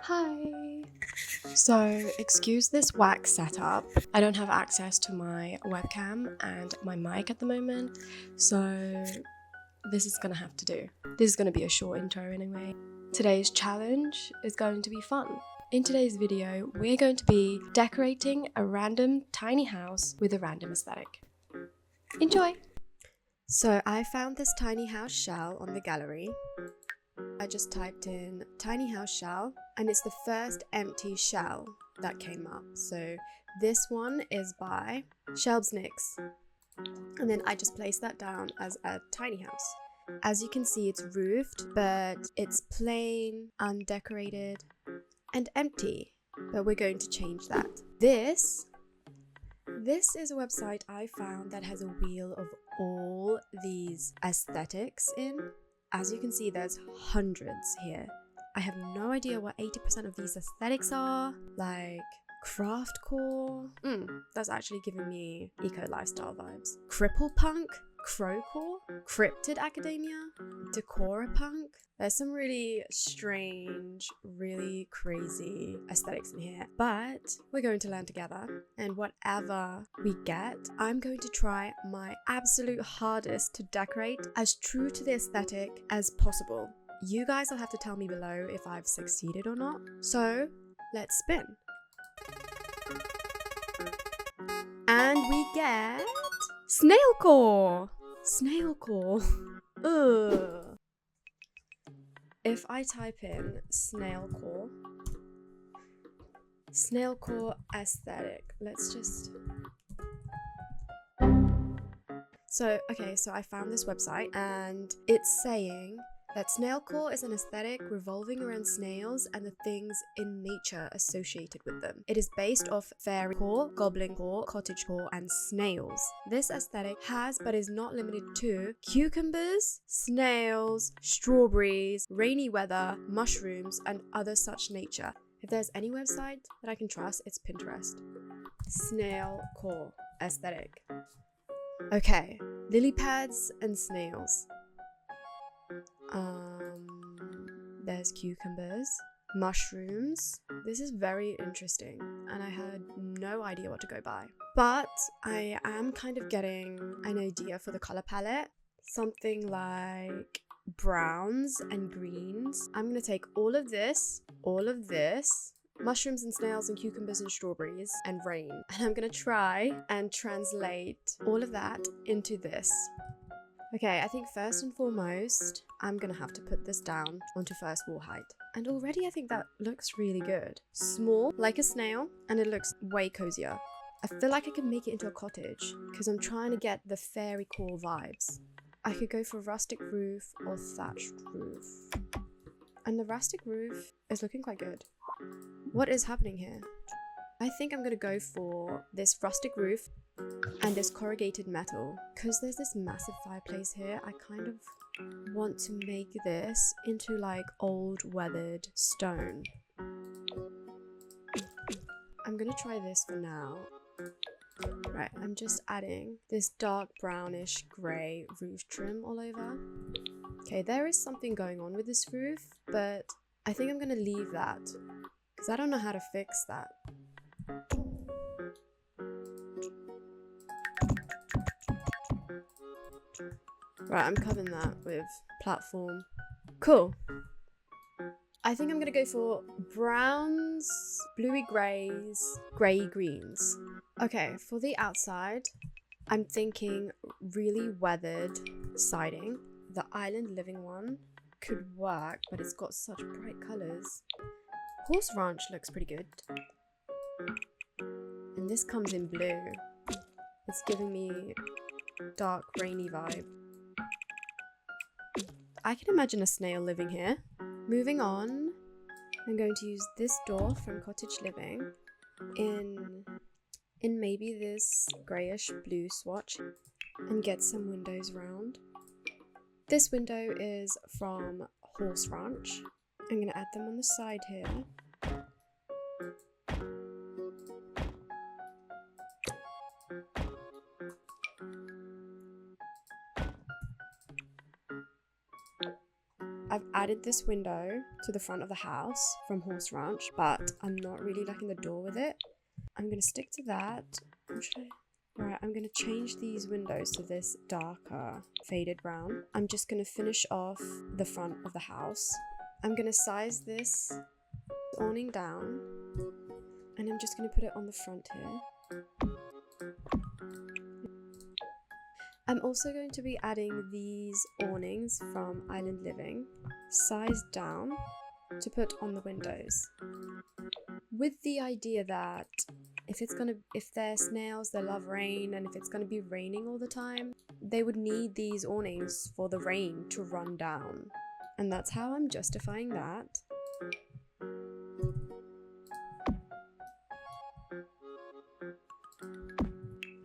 Hi! So, excuse this whack setup. I don't have access to my webcam and my mic at the moment, so this is gonna have to do. This is gonna be a short intro anyway. Today's challenge is going to be fun. In today's video, we're going to be decorating a random tiny house with a random aesthetic. Enjoy! So I found this tiny house shell on the gallery. I just typed in tiny house shell and it's the first empty shell that came up. So this one is by Shelbsnicks. And then I just placed that down as a tiny house. As you can see, it's roofed, but it's plain, undecorated, and empty. But we're going to change that. This is a website I found that has a wheel of all these aesthetics in. As you can see, there's hundreds here. I have no idea what 80% of these aesthetics are, like craftcore. That's actually giving me eco-lifestyle vibes. Cripple punk, crowcore, cryptid academia, decorapunk. There's some really strange, really crazy aesthetics in here, but we're going to learn together, and whatever we get, I'm going to try my absolute hardest to decorate as true to the aesthetic as possible. You guys will have to tell me below if I've succeeded or not. So let's spin. And we get Snailcore! Snailcore. Ugh. If I type in Snailcore aesthetic, let's just... So I found this website and it's saying that Snailcore is an aesthetic revolving around snails and the things in nature associated with them. It is based off fairycore, goblincore, cottagecore, and snails. This aesthetic has, but is not limited to, cucumbers, snails, strawberries, rainy weather, mushrooms, and other such nature. If there's any website that I can trust, it's Pinterest. Snailcore aesthetic. Okay, lily pads and snails. There's cucumbers, mushrooms. This is very interesting and I had no idea what to go by. But I am kind of getting an idea for the color palette. Something like browns and greens. I'm gonna take all of this, mushrooms and snails and cucumbers and strawberries and rain. And I'm gonna try and translate all of that into this. Okay, I think first and foremost, I'm gonna have to put this down onto first wall height. And already I think that looks really good. Small, like a snail, and it looks way cozier. I feel like I could make it into a cottage, because I'm trying to get the fairy core vibes. I could go for rustic roof or thatched roof. And the rustic roof is looking quite good. What is happening here? I think I'm gonna go for this rustic roof and this corrugated metal. Because there's this massive fireplace here, I kind of want to make this into like old weathered stone. I'm gonna try this for now. Right, I'm just adding this dark brownish grey roof trim all over. Okay, there is something going on with this roof, but I think I'm gonna leave that because I don't know how to fix that. Right, I'm covering that with platform. Cool. I think I'm gonna go for browns, bluey greys, grey greens. Okay, for the outside, I'm thinking really weathered siding. The island living one could work, but it's got such bright colours. Horse ranch looks pretty good. And this comes in blue. It's giving me dark, rainy vibe. I can imagine a snail living here. Moving on, I'm going to use this door from Cottage Living in maybe this greyish blue swatch and get some windows round. This window is from Horse Ranch. I'm going to add them on the side here. I've added added this window to the front of the house from Horse Ranch, but I'm not really liking the door with it. I'm gonna stick to that. Right, I'm gonna change these windows to this darker faded brown. I'm just gonna finish off the front of the house. I'm gonna size this awning down, and I'm just gonna put it on the front here. I'm also going to be adding these awnings from Island Living, sized down, to put on the windows, with the idea that if they're snails, they love rain, and if it's gonna be raining all the time, they would need these awnings for the rain to run down. And that's how I'm justifying that.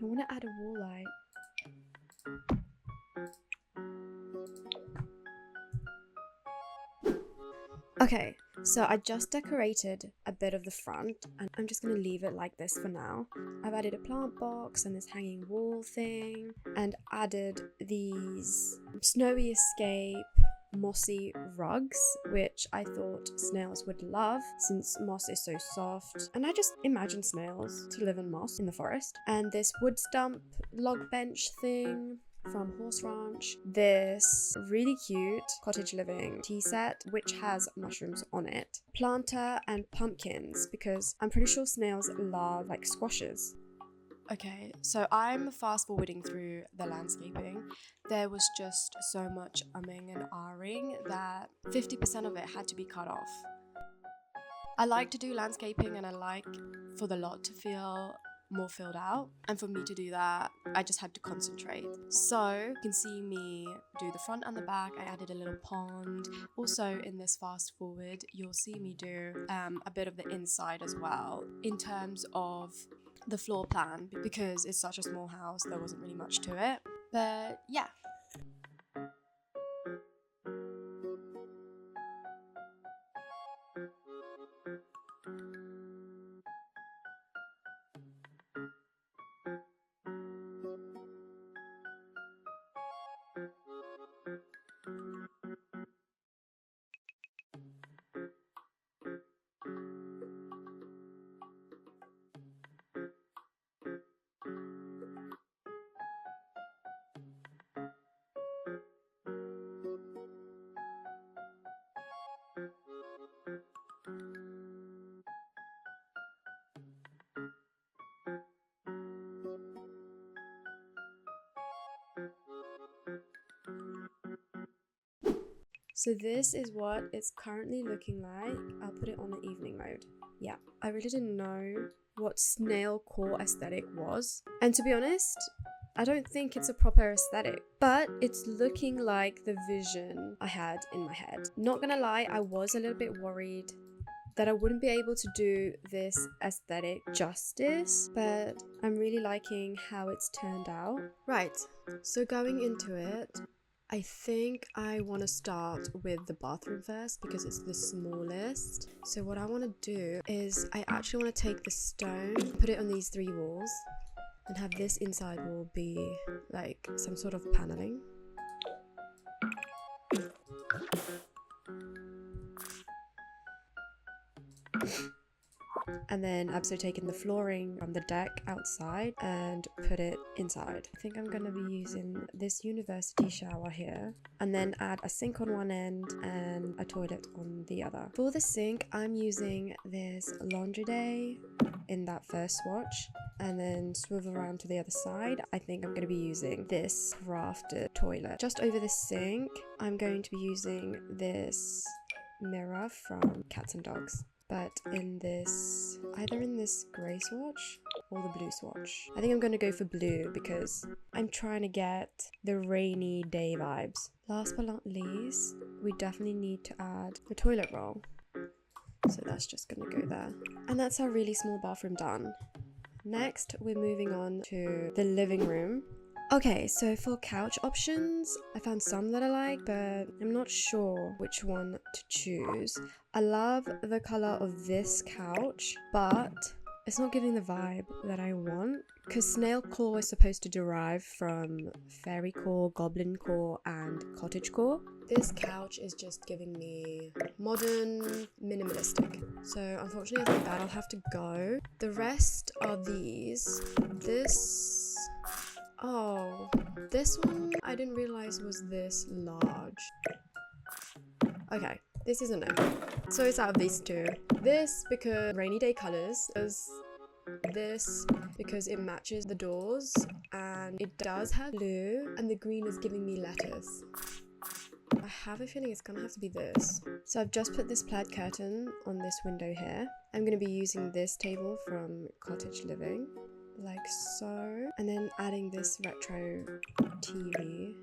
I want to add a wall light. Okay, so I just decorated a bit of the front, and I'm just going to leave it like this for now. I've added a plant box and this hanging wall thing, and added these snowy escape mossy rugs, which I thought snails would love since moss is so soft, and I just imagine snails to live in moss in the forest. And this wood stump log bench thing from Horse Ranch, this really cute cottage living tea set which has mushrooms on it, planter, and pumpkins, because I'm pretty sure snails love like squashes. Okay, so I'm fast forwarding through the landscaping. There was just so much umming and ahhing that 50% of it had to be cut off. I like to do landscaping, and I like for the lot to feel more filled out, and for me to do that I just had to concentrate. So you can see me do the front and the back. I added a little pond. Also in this fast forward you'll see me do a bit of the inside as well in terms of the floor plan, because it's such a small house, there wasn't really much to it, but yeah. So this is what it's currently looking like. I'll put it on the evening mode. Yeah, I really didn't know what Snailcore aesthetic was. And to be honest, I don't think it's a proper aesthetic, but it's looking like the vision I had in my head. Not gonna lie, I was a little bit worried that I wouldn't be able to do this aesthetic justice, but I'm really liking how it's turned out. Right, so going into it, I think I want to start with the bathroom first because it's the smallest. So what I want to do is I actually want to take the stone, put it on these 3 walls, and have this inside wall be like some sort of paneling. And then I've also taken the flooring from the deck outside and put it inside. I think I'm going to be using this university shower here, and then add a sink on one end and a toilet on the other. For the sink, I'm using this laundry day in that first swatch, and then swivel around to the other side. I think I'm going to be using this crafted toilet. Just over the sink, I'm going to be using this mirror from Cats and Dogs, but either in this grey swatch or the blue swatch. I think I'm going to go for blue because I'm trying to get the rainy day vibes. Last but not least, we definitely need to add the toilet roll. So that's just going to go there. And that's our really small bathroom done. Next, we're moving on to the living room. Okay, so for couch options, I found some that I like, but I'm not sure which one to choose. I love the color of this couch, but it's not giving the vibe that I want, because Snailcore is supposed to derive from fairycore, goblincore, and cottagecore. This couch is just giving me modern, minimalistic. So unfortunately I think that'll have to go. The rest are these. Oh, this one I didn't realize was this large. Okay, this isn't it. So it's out of these two. This because rainy day colors, this because it matches the doors and it does have blue, and the green is giving me lettuce. I have a feeling it's gonna have to be this. So I've just put this plaid curtain on this window here. I'm gonna be using this table from Cottage Living, like so, and then adding this retro TV.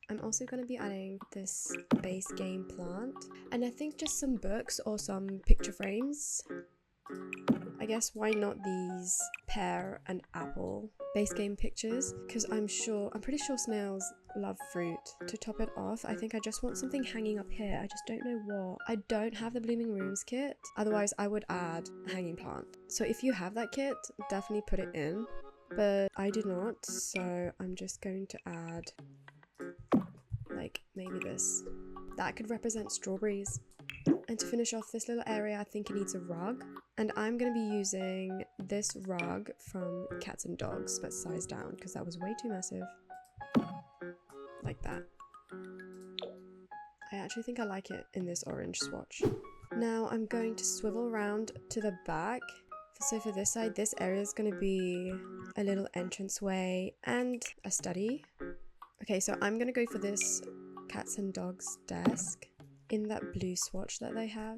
I'm also going to be adding this base game plant, and I think just some books or some picture frames. I guess why not these pear and apple base game pictures, because I'm pretty sure snails love fruit. To top it off, I think I just want something hanging up here. I just don't know what. I don't have the Blooming Rooms kit, otherwise I would add a hanging plant. So if you have that kit, definitely put it in, but I do not, so I'm just going to add like maybe this. That could represent strawberries. And to finish off this little area, I think it needs a rug. And I'm going to be using this rug from Cats and Dogs, but sized down because that was way too massive. Like that. I actually think I like it in this orange swatch. Now I'm going to swivel around to the back. So for this side, this area is going to be a little entranceway and a study. Okay, so I'm going to go for this Cats and Dogs desk in that blue swatch that they have.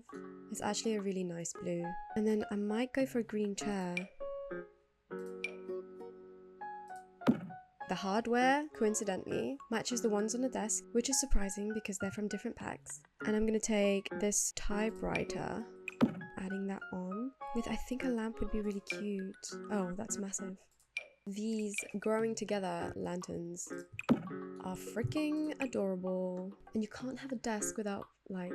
It's actually a really nice blue. And then I might go for a green chair. The hardware, coincidentally, matches the ones on the desk, which is surprising because they're from different packs. And I'm going to take this typewriter, adding that on with, I think a lamp would be really cute. Oh, that's massive. These growing together lanterns are freaking adorable, and you can't have a desk without like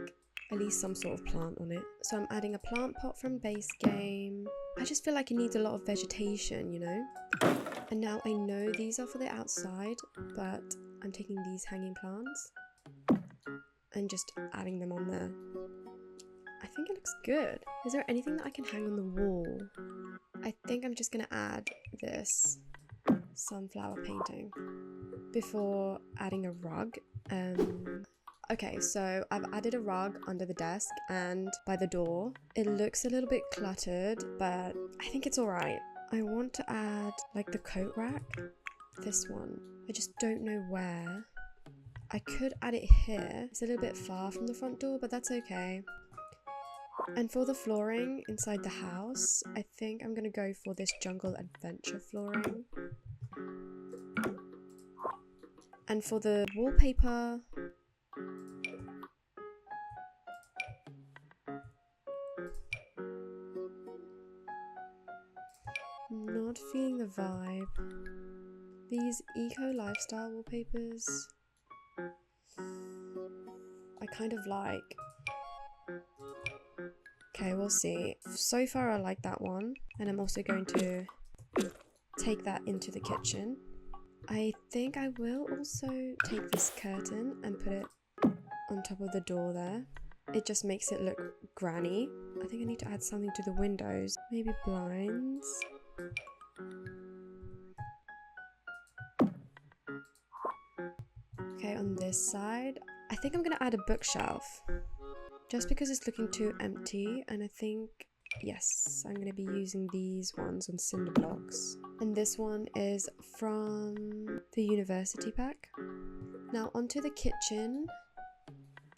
at least some sort of plant on it. So I'm adding a plant pot from Base Game. I just feel like it needs a lot of vegetation, you know? And now I know these are for the outside, but I'm taking these hanging plants and just adding them on there. I think it looks good. Is there anything that I can hang on the wall? I think I'm just gonna add this sunflower painting before adding a rug. Okay, so I've added a rug under the desk and by the door. It looks a little bit cluttered, but I think it's alright. I want to add like the coat rack, this one. I just don't know where. I could add it here. It's a little bit far from the front door, but that's okay. And for the flooring inside the house, I think I'm gonna go for this jungle adventure flooring. And for the wallpaper, not feeling the vibe. These eco lifestyle wallpapers, I kind of like. Okay, we'll see. So far I like that one, and I'm also going to take that into the kitchen. I think I will also take this curtain and put it on top of the door there. It just makes it look granny. I think I need to add something to the windows. Maybe blinds. Okay, on this side, I think I'm gonna add a bookshelf. Just because it's looking too empty, and I think, yes, I'm gonna be using these ones on cinder blocks. And this one is from the university pack. Now onto the kitchen.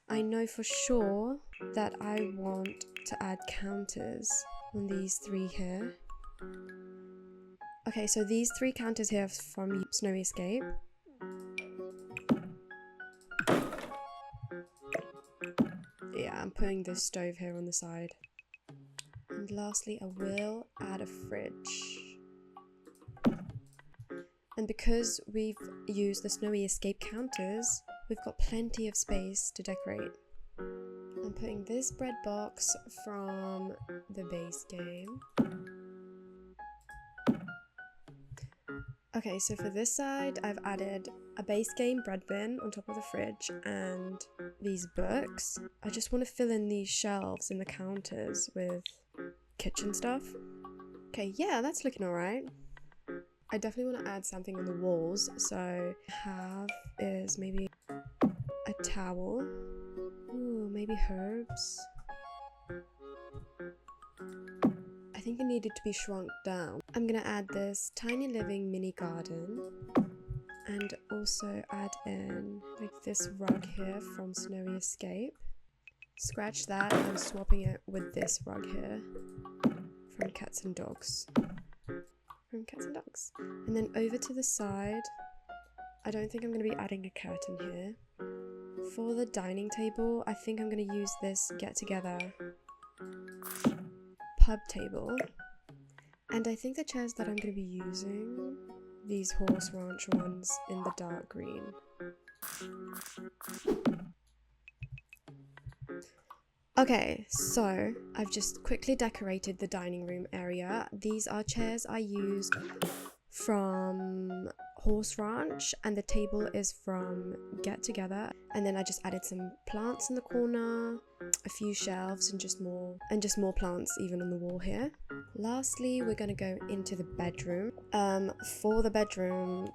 I know for sure that I want to add counters on these three here. Okay, so these three counters here are from Snowy Escape. Yeah, I'm putting this stove here on the side. And lastly, I will add a fridge. And because we've used the snowy escape counters, we've got plenty of space to decorate. I'm putting this bread box from the base game. Okay, so for this side, I've added a base game bread bin on top of the fridge and these books. I just want to fill in these shelves and the counters with kitchen stuff. Okay, yeah, that's looking alright. I definitely want to add something on the walls, so have is maybe a towel. Ooh, maybe herbs. I think it needed to be shrunk down. I'm gonna add this tiny living mini garden and also add in like this rug here from Snowy Escape. Scratch that, I'm swapping it with this rug here from Cats and Dogs. And then over to the side, I don't think I'm going to be adding a curtain here. For the dining table, I think I'm going to use this get together pub table. And I think the chairs that I'm going to be using, these horse ranch ones in the dark green. Okay, so I've just quickly decorated the dining room area. These are chairs I used from Horse Ranch and the table is from Get Together. And then I just added some plants in the corner, a few shelves and just more plants even on the wall here. Lastly, we're gonna go into the bedroom. For the bedroom,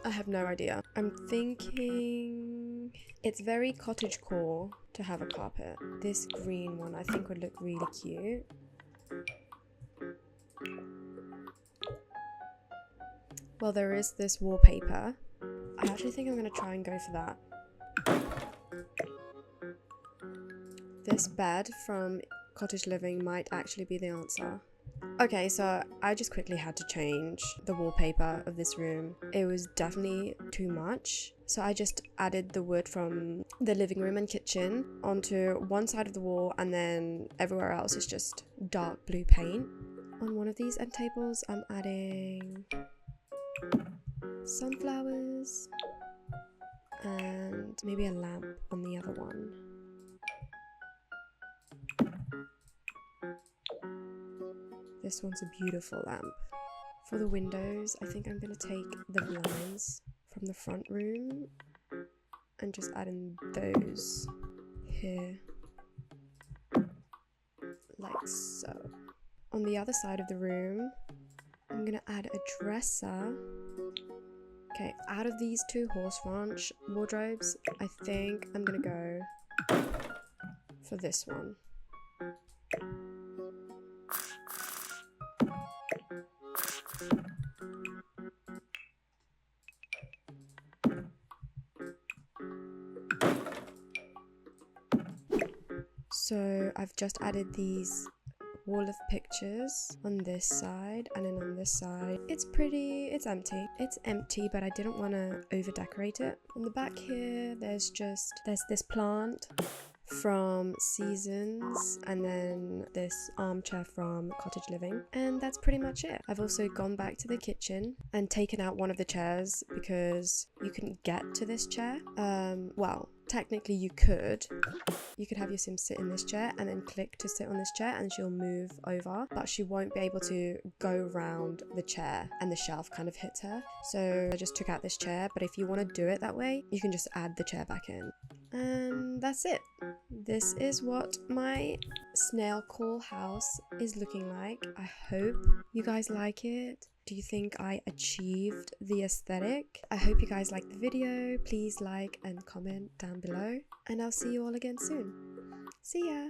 I have no idea. I'm thinking it's very cottagecore to have a carpet. This green one I think would look really cute. Well, there is this wallpaper. I actually think I'm going to try and go for that. This bed from Cottage Living might actually be the answer. Okay, so I just quickly had to change the wallpaper of this room. It was definitely too much. So I just added the wood from the living room and kitchen onto one side of the wall, and then everywhere else is just dark blue paint. On one of these end tables, I'm adding sunflowers and maybe a lamp on the other one. This one's a beautiful lamp. For the windows, I think I'm going to take the blinds from the front room and just add in those here, like so. On the other side of the room, I'm going to add a dresser. Okay, out of these two Horse Ranch wardrobes, I think I'm going to go for this one. So I've just added these wall of pictures on this side, and then on this side it's empty, but I didn't want to over decorate it. On the back here there's this plant from Seasons and then this armchair from Cottage Living, and that's pretty much it. I've also gone back to the kitchen and taken out one of the chairs because you couldn't get to this chair. Well, technically you could have your sim sit in this chair and then click to sit on this chair and she'll move over, but she won't be able to go around the chair and the shelf kind of hits her. So I just took out this chair, but if you want to do it that way, you can just add the chair back in. And that's it. This is what my Snailcore house is looking like. I hope you guys like it. Do you think I achieved the aesthetic? I hope you guys liked the video. Please like and comment down below. And I'll see you all again soon. See ya!